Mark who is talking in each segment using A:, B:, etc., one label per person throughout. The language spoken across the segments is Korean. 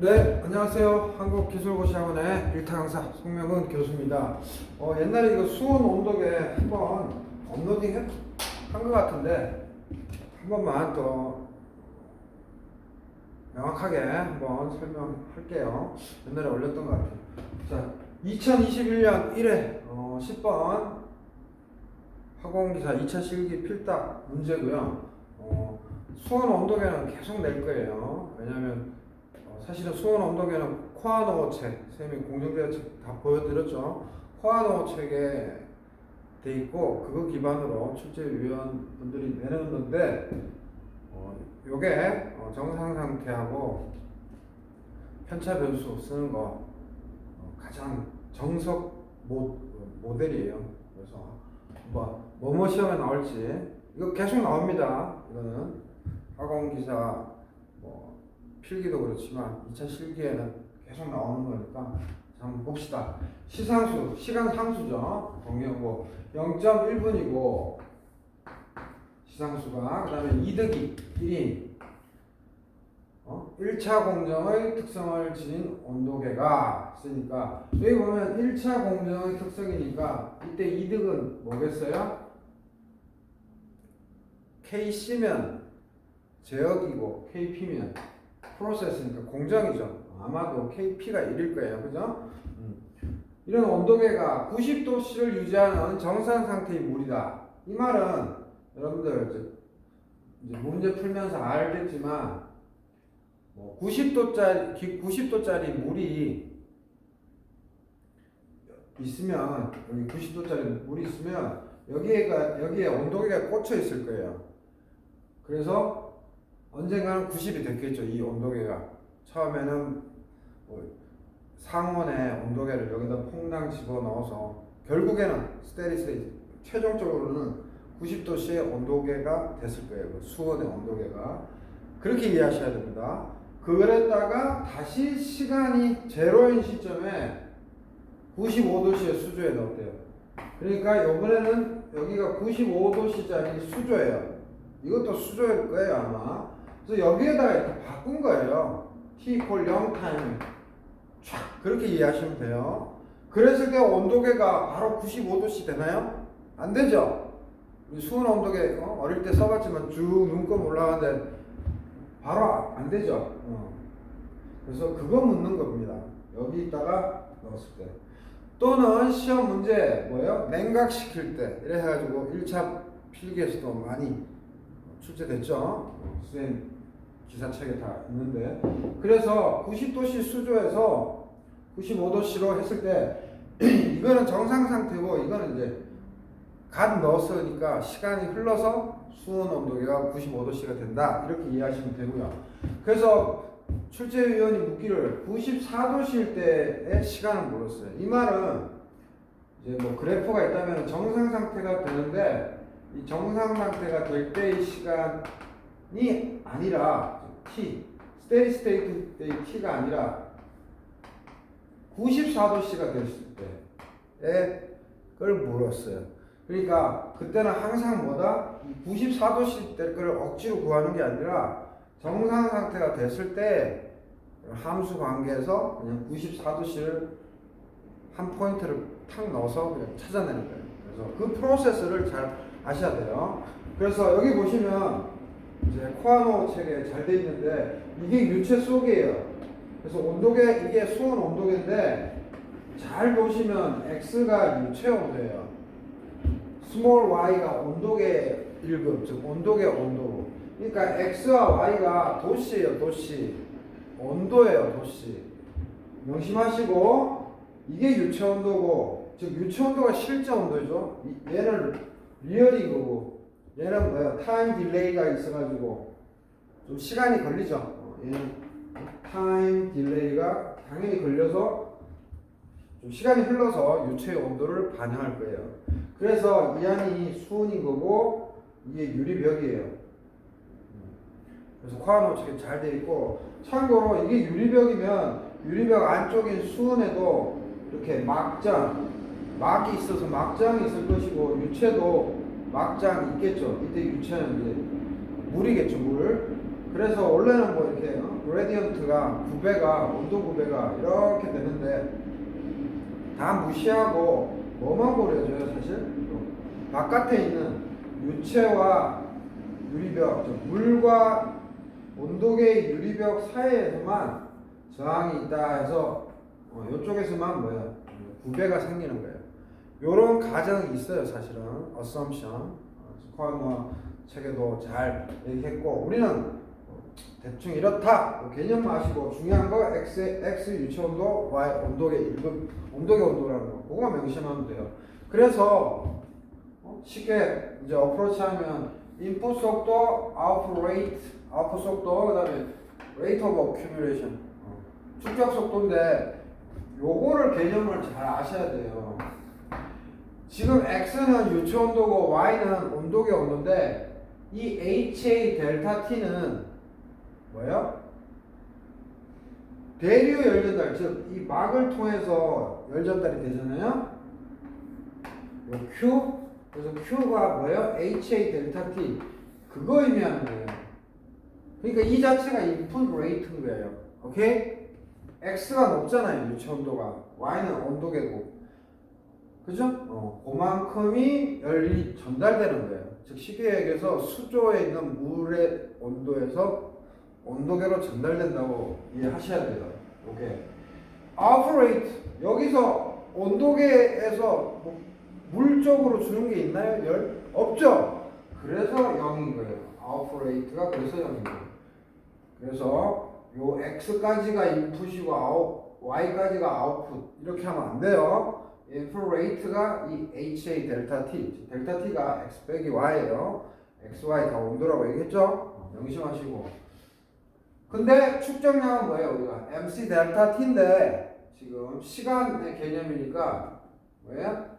A: 네, 안녕하세요. 한국기술고시학원의 일타 강사 송명은 교수입니다. 옛날에 이거 수온 온도계 한번 업로딩 한 것 같은데 한 번만 더 명확하게 한번 설명할게요. 옛날에 올렸던 것 같아요. 자, 2021년 1회 10번 학원기사 2차 실기 필답 문제고요. 수온 온도계는 계속 낼 거예요. 왜냐하면 사실은 수온 온도계는 코아노 책, 선생님이 공정대학 책 다 보여드렸죠. 코아노 책에 돼 있고 그거 기반으로 출제위원분들이 내는 건데 요게 정상 상태하고 편차 변수 쓰는 거 가장 정석 모델이에요. 그래서 뭐뭐 시험에 나올지 이거 계속 나옵니다. 이거는 학원기사 필기도 그렇지만 2차 실기에는 계속 나오는 거니까 한번 봅시다. 시상수, 시간 상수죠. 동의하고 0.1분이고 시상수가 그 다음에 이득이 1인 1차 공정의 특성을 지닌 온도계가 있으니까 여기 보면 1차 공정의 특성이니까 이때 이득은 뭐겠어요? KC면 제역이고 KP면 프로세스니까 공정이죠. 아마도 KP가 1일 거예요. 그죠? 이런 온도계가 90도씨를 유지하는 정상 상태의 물이다. 이 말은 여러분들 이제 문제 풀면서 알겠지만 90도짜리 물이 있으면 여기 90도짜리 물이 있으면 여기에 온도계가 꽂혀 있을 거예요. 그래서 언젠가는 90이 됐겠죠. 이 온도계가 처음에는 상온의 온도계를 여기다 퐁당 집어넣어서 결국에는 스테디스테이트 최종적으로는 90도씨의 온도계가 됐을 거예요. 수온의 온도계가. 그렇게 이해하셔야 됩니다. 그랬다가 다시 시간이 제로인 시점에 95도씨의 수조에 넣었대요. 그러니까 이번에는 여기가 95도씨짜리 수조예요. 이것도 수조일 거예요 아마. 그래서 여기에다가 이렇게 바꾼 거예요. T equal 0 타임 촥 그렇게 이해하시면 돼요. 그랬을 때 온도계가 바로 95도씨 되나요? 안 되죠. 수온 온도계 어릴 때 써봤지만 쭉 눈금 올라가는데 바로 안 되죠. 그래서 그거 묻는 겁니다. 여기다가 넣었을 때. 또는 시험 문제 뭐예요? 냉각시킬 때 이래 해가지고 1차 필기에서도 많이 출제됐죠. 선생님 기사책에 다 있는데. 그래서 90도씨 수조에서 95도씨로 했을 때 이거는 정상 상태고 이거는 이제 갓 넣었으니까 시간이 흘러서 수온 온도계가 95도씨가 된다. 이렇게 이해하시면 되고요. 그래서 출제위원이 묻기를 94도씨일 때의 시간을 물었어요. 이 말은 이제 그래프가 있다면 정상 상태가 되는데 이 정상 상태가 될 때의 시간이 아니라 T, 스테디 스테이트 때의 T가 아니라 94도씨가 됐을 때의 걸 물었어요. 그러니까 그때는 항상 뭐다? 94도씨 때 걸 억지로 구하는 게 아니라 정상 상태가 됐을 때 함수 관계에서 그냥 94도씨를 한 포인트를 탁 넣어서 그냥 찾아내는 거예요. 그래서 그 프로세스를 잘 아셔야 돼요. 그래서 여기 보시면 이제 코아노 책에 잘 돼 있는데 이게 유체 속이에요. 그래서 온도계 이게 수온 온도계인데 잘 보시면 x가 유체 온도예요. 스몰 y가 온도계 1급 즉 온도계 온도. 그러니까 x와 y가 도씨예요. 도씨. 온도예요. 도씨. 명심하시고 이게 유체 온도고 즉 유체 온도가 실제 온도죠. 얘는 리얼인 거고 얘는 뭐야? 타임 딜레이가 있어가지고 좀 시간이 걸리죠. 얘는 타임 딜레이가 당연히 걸려서 좀 시간이 흘러서 유체의 온도를 반영할 거예요. 그래서 이 안이 수온인 거고 이게 유리벽이에요. 그래서 코아노 책에 잘 되어 있고 참고로 이게 유리벽이면 유리벽 안쪽인 수온에도 이렇게 막이 있어서 막장이 있을 것이고 유체도 막장이 있겠죠. 이때 유체는 이제 물이겠죠. 물. 그래서 원래는 뭐 이렇게 그레디언트가 9배가 온도 9배가 이렇게 되는데 다 무시하고 뭐만 고려해줘요 사실? 바깥에 있는 유체와 유리벽, 물과 온도계의 유리벽 사이에서만 저항이 있다 해서 이쪽에서만 뭐야 9배가 생기는 거예요. 요런 가정이 있어요 사실은. assumption 스코어너 책에도 잘 얘기했고 우리는 대충 이렇다 개념만 아시고 중요한 거 x 유체 온도, y 온도계 1급 온도계 온도라는 거 그거만 명심하면 돼요. 그래서 쉽게 이제 어프로치 하면 인풋 속도, 아웃풋 레이트, 아웃풋 속도, 그다음에 rate of accumulation 축적 속도인데 요거를 개념을 잘 아셔야 돼요. 지금 x는 유체 온도고 y는 온도계 온도인데 이 HA 델타 T는 뭐예요? 대류 열전달, 즉 이 막을 통해서 열전달이 되잖아요. 요 Q, 그래서 Q가 뭐예요? HA 델타 T 그거 의미하는 거예요. 그러니까 이 자체가 인풋 레이트인 거예요. 오케이? X가 높잖아요. 유체 온도가. Y는 온도계고. 그죠? 그만큼이 열이 전달되는 거예요. 즉 쉽게 얘기해서 수조에 있는 물의 온도에서 온도계로 전달된다고 이해하셔야 돼요. 오케이. 아웃레이트 여기서 온도계에서 물 쪽으로 주는 게 있나요? 열? 없죠. 그래서 0인 거예요. 아웃레이트가 그래서 0인 거예요. 그래서 요 x까지가 인풋이고 y까지가 아웃풋 이렇게 하면 안 돼요. 인풋 레이트가 이 HA 델타 T, 델타 T가 x 빼기 y예요. x, y 다 온도라고 얘기했죠? 명심하시고. 근데 축적량은 뭐예요? 우리가 MC 델타 T인데 지금 시간의 개념이니까 뭐예요?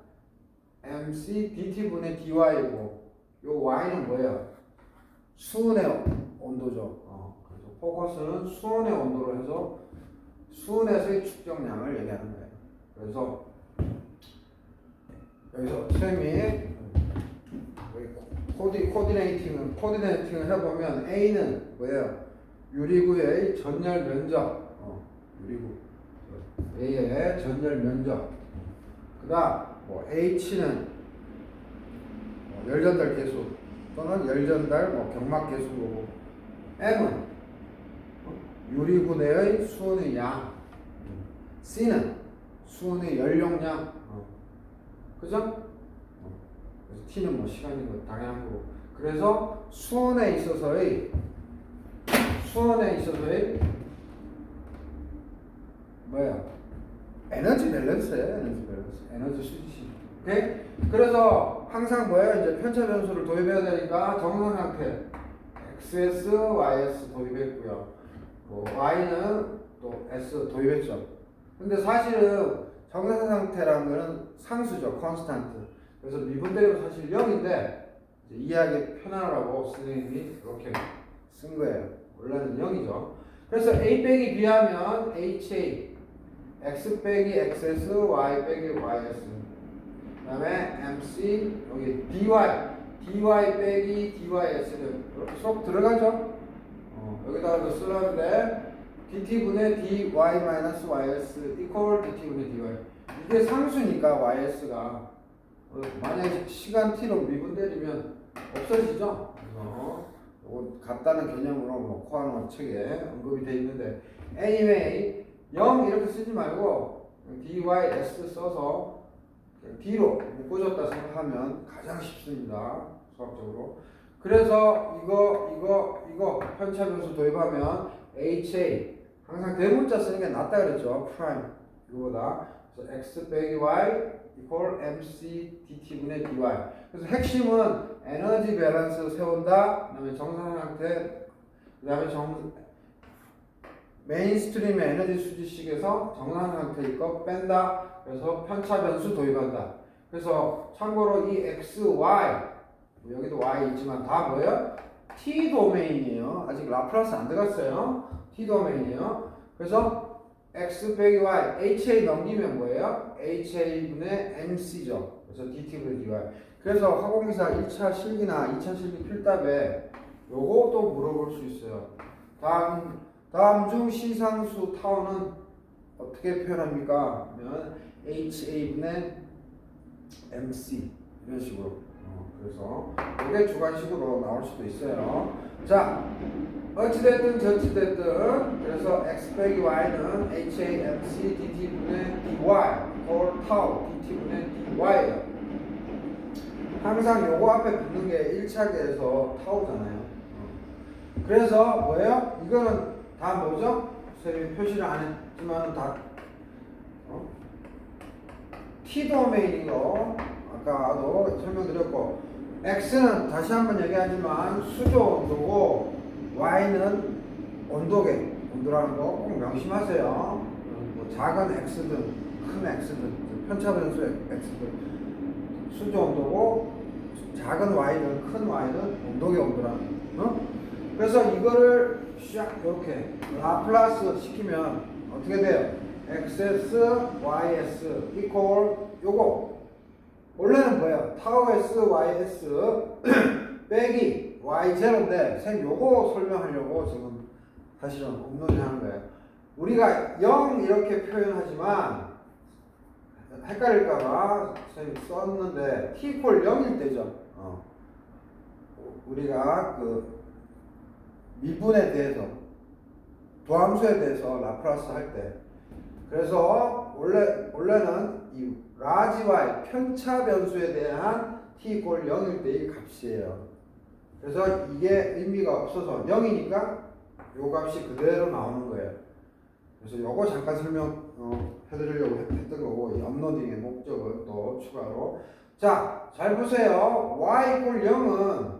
A: MC dt 분의 dy이고 요 y는 뭐예요? 수온의 온도죠. 그래서 포커스는 수온의 온도로 해서 수온에서의 축적량을 얘기하는 거예요. 그래서 여기서 쌤이 코디네이팅을 해보면 A는 뭐예요? 유리구의 전열 면적, 유리구 A의 전열 면적. 그다음 뭐 H는 열전달 계수 또는 열전달 경막 계수고, M은 유리구 내의 수온의 양, C는 수온의 연용량, 그죠? 그래서 T는 뭐 시간인 거 당연한 거고. 그래서 수온에 있어서의 뭐야? 에너지 밸런스예요. 에너지 수지식. 오케이? 그래서 항상 뭐예요? 이제 편차 변수를 도입해야 되니까 정상 상태 XS, YS 도입했고요. Y는 또 S 도입했죠. 근데 사실은 정상 상태라는 거는 상수죠. 컨스탄트. 그래서 미분대로 사실 0인데 이해하기 편하라고 선생님이 이렇게 쓴 거예요. 원래는 0이죠. 그래서 A 빼기 B 하면 HA, X 빼기 XS, Y 빼기 YS. 그 다음에 MC, 여기 DY 빼기 DYS는 이렇게 쏙 들어가죠? 여기다가 쓰려는데 DT분의 DY-YS equal DT분의 DY. 이게 상수니까 YS가 만약에 시간 T로 미분되면 없어지죠? 같다는 개념으로 놓고 하는 책에 언급이 되어 있는데, anyway 0 이렇게 쓰지 말고 dys 써서 d로 묶어줬다 생각하면 가장 쉽습니다. 수학적으로. 그래서 이거 편차 변수 도입하면 HA 항상 대문자 쓰는 게 낫다 그랬죠. 프라임 이거보다. 그래서 x 빼기 y equal mc dt분의 dy. 그래서 핵심은 에너지 밸런스 세운다. 그다음에 정상 상태. 그다음에 메인스트림의 에너지 수지식에서 정상 상태일 거 뺀다. 그래서 편차 변수 도입한다. 그래서 참고로 이 x, y 여기도 y 있지만 다 뭐예요? t 도메인이에요. 아직 라플라스 안 들어갔어요. t 도메인이에요. 그래서 x 빼기 y, ha 넘기면 뭐예요? ha분의 mc죠. 그래서 dt분의 dy. 그래서 화공기사 1차 실기나 2차 실기 필답에 요것도 물어볼 수 있어요. 다음 중 시상수 타워는 어떻게 표현합니까? 그러면 HA분의 MC 이런 식으로. 그래서 이게 주관식으로 나올 수도 있어요. 자, 어찌됐든 저찌됐든 그래서 x 빼기 y는 HAMC dt분의 dy or 타워 dt분의 dy예요. 항상 요거 앞에 붙는 게 1차계에서 타워잖아요. 그래서 뭐예요? 이거는 다 뭐죠? 선생님이 표시를 안 했지만 다 T 도메인이고 아까도 설명드렸고 X는 다시 한번 얘기하지만 수조 온도고 Y는 온도계 온도라는 거 꼭 명심하세요. 뭐 작은 X든 큰 X든 편차변수 X든 수조 온도고 작은 Y든 큰 Y든 온도계 온도라는 거. 그래서 이거를 샥 이렇게 라플라스 시키면 어떻게 돼요? XS, YS equal 요거 원래는 뭐예요? 타워 S, YS 빼기 Y0인데 쌤 요거 설명하려고 지금 사실은 업로드 하는 거예요. 우리가 0 이렇게 표현하지만 헷갈릴까봐 쌤이 썼는데 T equal 0일 때죠. 우리가 그 미분에 대해서 도함수에 대해서 라플라스 할 때 그래서 원래는 이 라지 y 편차 변수에 대한 t 이퀄 0일 때의 값이에요. 그래서 이게 의미가 없어서 0이니까 요 값이 그대로 나오는 거예요. 그래서 요거 잠깐 설명 해드리려고 했던 거고 이 업로딩의 목적을 또 추가로 자, 잘 보세요. y 이퀄 0은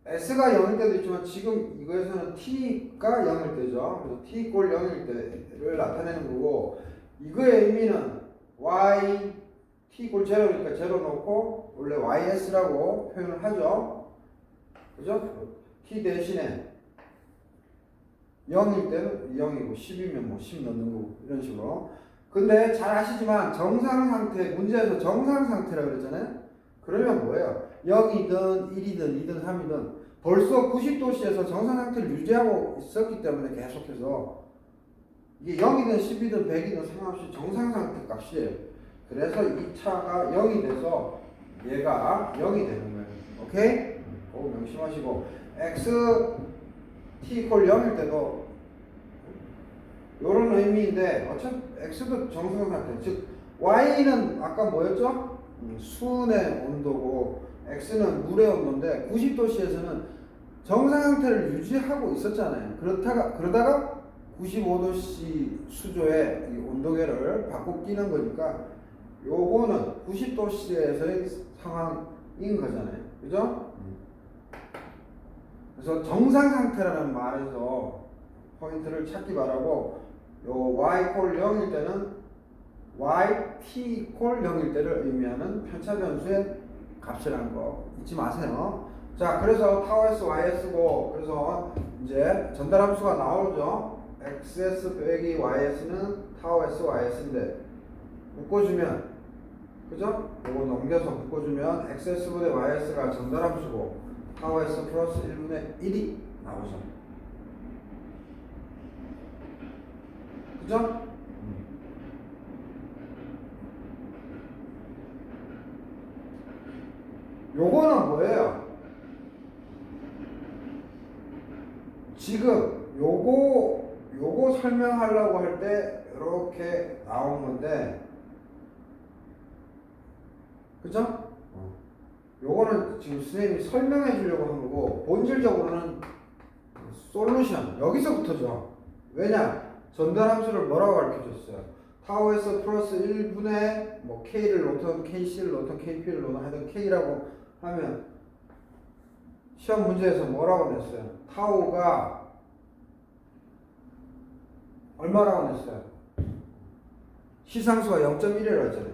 A: S가 0일 때도 있지만 지금 이거에서는 T가 0일 때죠. 그래서 T 이퀄 0일 때를 나타내는 거고 이거의 의미는 Y, T 이퀄 0이니까 0 놓고 원래 YS라고 표현을 하죠. 그죠? T 대신에 0일 때는 0이고 10이면 뭐 10 넣는 거고 이런 식으로. 근데 잘 아시지만 정상 상태, 문제에서 정상 상태라고 그랬잖아요. 그러면 뭐예요? 0이든 1이든 2든 3이든 벌써 90도씨에서 정상 상태를 유지하고 있었기 때문에 계속해서 이게 0이든 10이든 100이든 상관없이 정상 상태 값이에요. 그래서 이 차가 0이 돼서 얘가 0이 되는 거예요. 오케이? 그거 명심하시고 x t 이퀄 0일 때도 이런 의미인데 어차피 x도 정상 상태 즉 y는 아까 뭐였죠? 수온의 온도고 x는 물의 온도인데 90도씨에서는 정상 상태를 유지하고 있었잖아요. 그러다가 95도씨 수조의 이 온도계를 바꾸기는 거니까 요거는 90도씨에서의 상황인 거잖아요. 그죠? 그래서 정상 상태라는 말에서 포인트를 찾기 바라고 요 y 이퀄 0일 때는 y, t 이퀄 0일 때를 의미하는 편차 변수의 값이라는 거 잊지 마세요. 자, 그래서 타워 S, YS고 그래서 이제 전달함수가 나오죠. XS 빼기 YS는 타워 S, YS인데 묶어주면 그죠? 이거 넘겨서 묶어주면 XS분의 YS가 전달함수고 타워 S 플러스 1분의 1이 나오죠. 그죠? 요거는 뭐예요? 지금 요거 설명하려고 할 때 이렇게 나온 건데 그죠? 요거는 지금 선생님이 설명해 주려고 한 거고 본질적으로는 솔루션 여기서부터죠. 왜냐? 전달함수를 뭐라고 가르쳐줬어요? 타워에서 플러스 1분의 뭐 K를 놓든 KC를 놓든 KP를 놓든 하여튼 K라고 하면 시험 문제에서 뭐라고 냈어요? 타워가 얼마라고 냈어요? 시상수가 0.1이라고 했잖아요.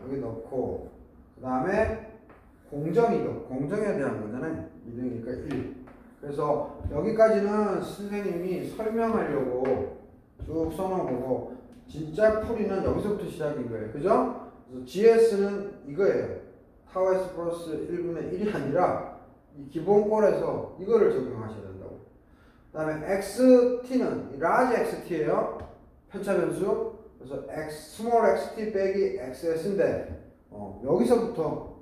A: 여기 넣고 그 다음에 공정에 대한 거잖아요. 2등이니까 1. 그래서 여기까지는 선생님이 설명하려고 쭉 써놓은 거고 진짜 풀이는 여기서부터 시작인 거예요. 그죠? 그래서 GS는 이거예요. 타워 S 플러스 1분의 1이 아니라 이 기본꼴에서 이거를 적용하셔야 된다고. 그 다음에 xt는 large xt예요. 편차 변수. 그래서 small xt 빼기 xs인데 여기서부터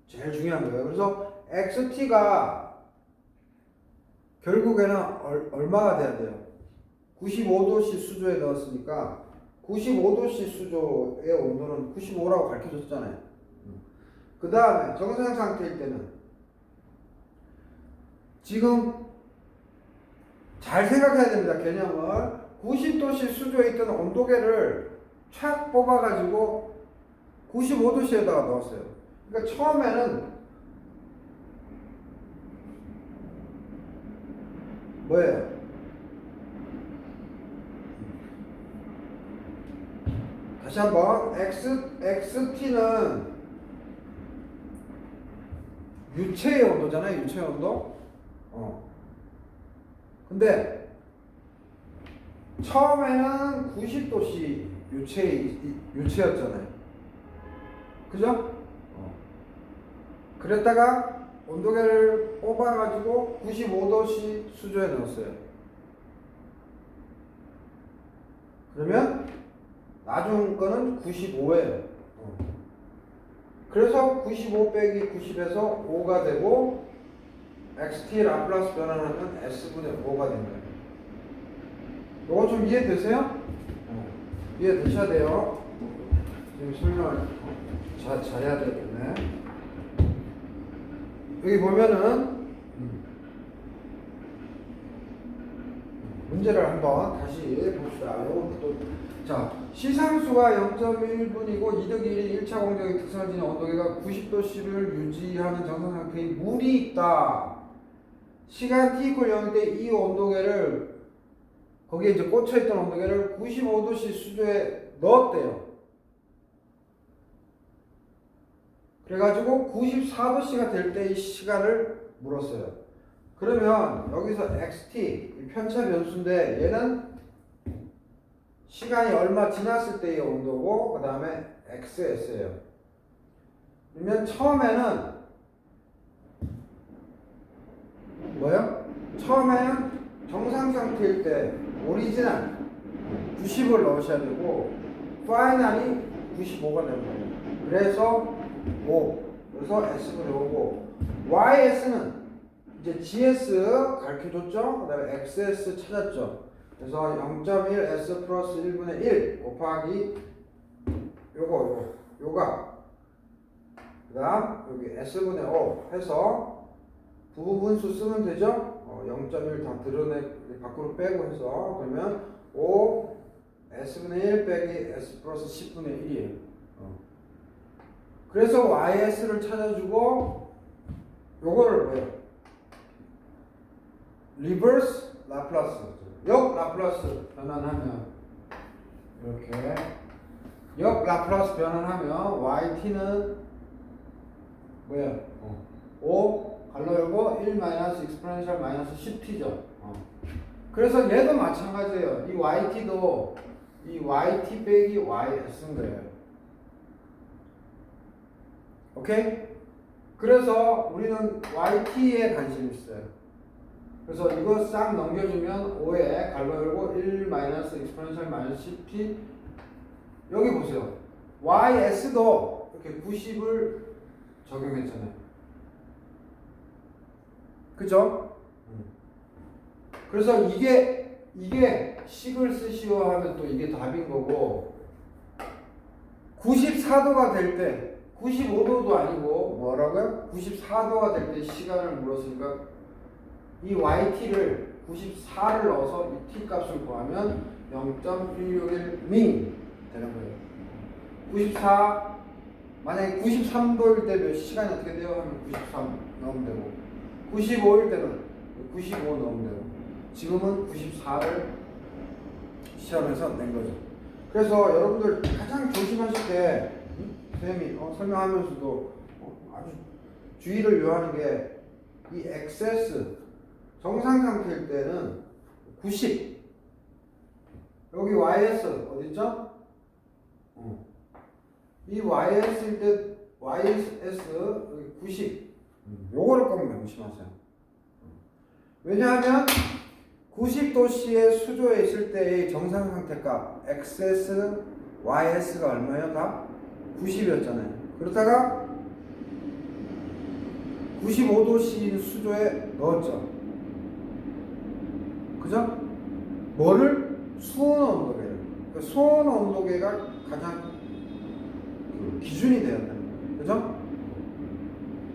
A: 제일 중요한 거예요. 그래서 xt가 결국에는 얼마가 돼야 돼요? 95도씨 수조에 넣었으니까 95도씨 수조의 온도는 95라고 가르쳐줬잖아요. 그 다음에 정상 상태일 때는 지금 잘 생각해야 됩니다. 개념을 90도씨 수조에 있던 온도계를 촥 뽑아가지고 95도씨에다가 넣었어요. 그러니까 처음에는 뭐예요? 다시 한번 xt는 유체의 온도잖아요. 유체의 온도. 근데 처음에는 90도씨 유체였잖아요. 그죠? 그랬다가 온도계를 뽑아가지고 95도씨 수조에 넣었어요. 그러면 나중 거는 95예요. 그래서 95 빼기 90에서 5가 되고 xt 라플라스 변환하면 s분의 5가 된 거예요. 요거 좀 이해되세요? 이해되셔야 돼요. 지금 설명을 잘해야 되겠네. 여기 보면은 문제를 한번 다시 봅시다. 요것도 자, 시상수가 0.1분이고 2득 1이 1차 공정의 특성을 지닌 온도계가 90도씨를 유지하는 정상 상태인 물이 있다. 시간 t = 0일 때 이 온도계를 거기에 이제 꽂혀있던 온도계를 95도씨 수조에 넣었대요. 그래가지고 94도씨가 될 때의 시간을 물었어요. 그러면 여기서 xt 편차 변수인데 얘는 시간이 얼마 지났을 때의 온도고 그 다음에 xs예요. 그러면 처음에는 뭐예요? 처음에는 정상 상태일 때 오리지널 90을 넣으셔야 되고 파이널이 95가 되는 거예요. 그래서 5 그래서 s분의 5고 ys는 이제 gs 가르쳐줬죠? 그 다음에 xs 찾았죠? 그래서 0.1 s 플러스 1분의 1 곱하기 요가 그 다음 여기 s분의 5 해서 부분수 쓰면 되죠? 0.1 다 드러내 밖으로 빼고 해서 그러면 5 s분의 1 빼기 s 플러스 10분의 1이에요. 그래서 ys를 찾아주고 요거를 뭐예요? 리버스 라플라스 역 라플라스 변환하면 이렇게 역 라플라스 변환하면 yt는 뭐야? 5 갈로 열고 1 마이너스 익스포넨셜 마이너스 10t죠. 그래서 얘도 마찬가지예요. 이 yt도 이 yt 빼기 ys인 거예요. 오케이? 그래서 우리는 yt에 관심이 있어요. 그래서 이거 싹 넘겨주면 5에 갈로 열고 1 마이너스 익스포넨셜 마이너스 10t 여기 보세요. ys도 이렇게 90을 적용했잖아요. 그죠? 그래서 이게 식을 쓰시오 하면 또 이게 답인 거고 94도가 될 때 95도도 아니고 뭐라고요? 94도가 될 때 시간을 물었으니까 이 yt를 94를 넣어서 이 t 값을 구하면 0.161밍 되는 거예요. 94 만약에 93도일 때 몇 시간이 어떻게 돼요? 하면 93 넣으면 되고 95일 때는 95 넣으면 되고 지금은 94를 시험에서 낸 거죠. 그래서 여러분들 가장 조심하실 때 선생님이 설명하면서도 아주 주의를 요하는 게 이 XS 정상 상태일 때는 90 여기 YS 어딨죠? 이 YS일 때 YS 여기 90 요거를 꼭 명심하세요. 왜냐하면 90도씨의 수조에 있을 때의 정상 상태값 XS, YS가 얼마예요? 다 90이었잖아요. 그러다가 95도씨 수조에 넣었죠. 그죠? 뭐를? 수온 온도계를. 그 수온 온도계가 가장 기준이 되어야 되는 거예요. 그죠?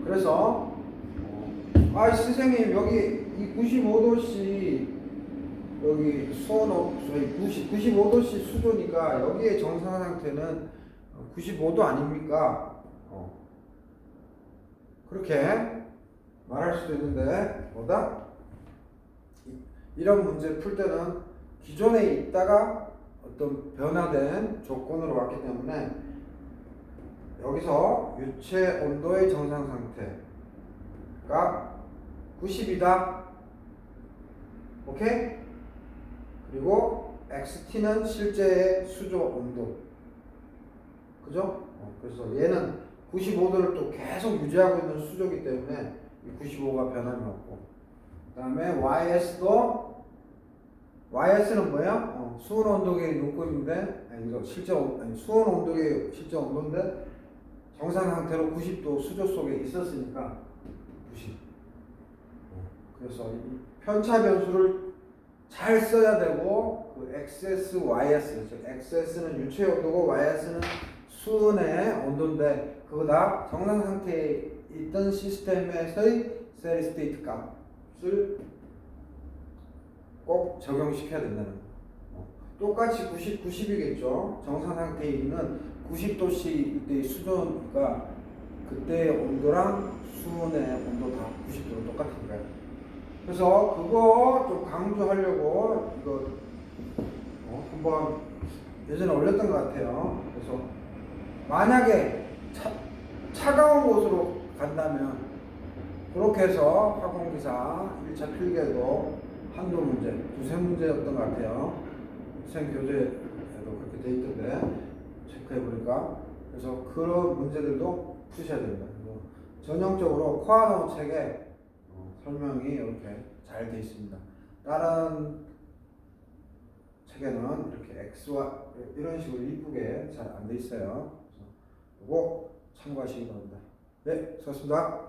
A: 그래서 선생님 여기 이 95도씨 여기 수온 저희 95도씨 수조니까 여기에 정상 상태는 95도 아닙니까? 그렇게 말할 수도 있는데 뭐다? 이런 문제 풀 때는 기존에 있다가 어떤 변화된 조건으로 왔기 때문에 여기서 유체 온도의 정상 상태가 90이다. 오케이? 그리고 XT는 실제의 수조 온도. 그죠? 그래서 얘는 95도를 또 계속 유지하고 있는 수조이기 때문에 95가 변함이 없고. 그 다음에 YS는 뭐야? 수온 온도계의 요건인데, 이거 수온 온도계의 실제 온도인데, 정상 상태로 90도 수조 속에 있었으니까 90. 그래서 이 편차 변수를 잘 써야 되고, 그 XS, YS, 즉 XS는 유체 온도고 YS는 수온의 온도인데, 그거 다 정상 상태에 있던 시스템에서의 스테디 스테이트 값을 꼭 적용시켜야 된다는 거. 똑같이 90이겠죠. 정상 상태에 있는 90도씨 이때의 수조니까 그때의 온도랑 수온의 온도 다 90도로 똑같은 거예요. 그래서 그거 좀 강조하려고 이거 한번 예전에 올렸던 것 같아요. 그래서 만약에 차가운 곳으로 간다면 그렇게 해서 화공기사 1차 필기에도 한두 문제, 두세 문제였던 것 같아요. 학생 교재에도 그렇게 돼 있던데 체크해 보니까. 그래서 그런 문제들도 푸셔야 됩니다. 전형적으로 코아노 책에 설명이 이렇게 잘 돼 있습니다. 다른 책에는 이렇게 X와 이런 식으로 이쁘게 잘 안 돼 있어요. 그래서 이거 참고하시기 바랍니다. 네, 수고하셨습니다.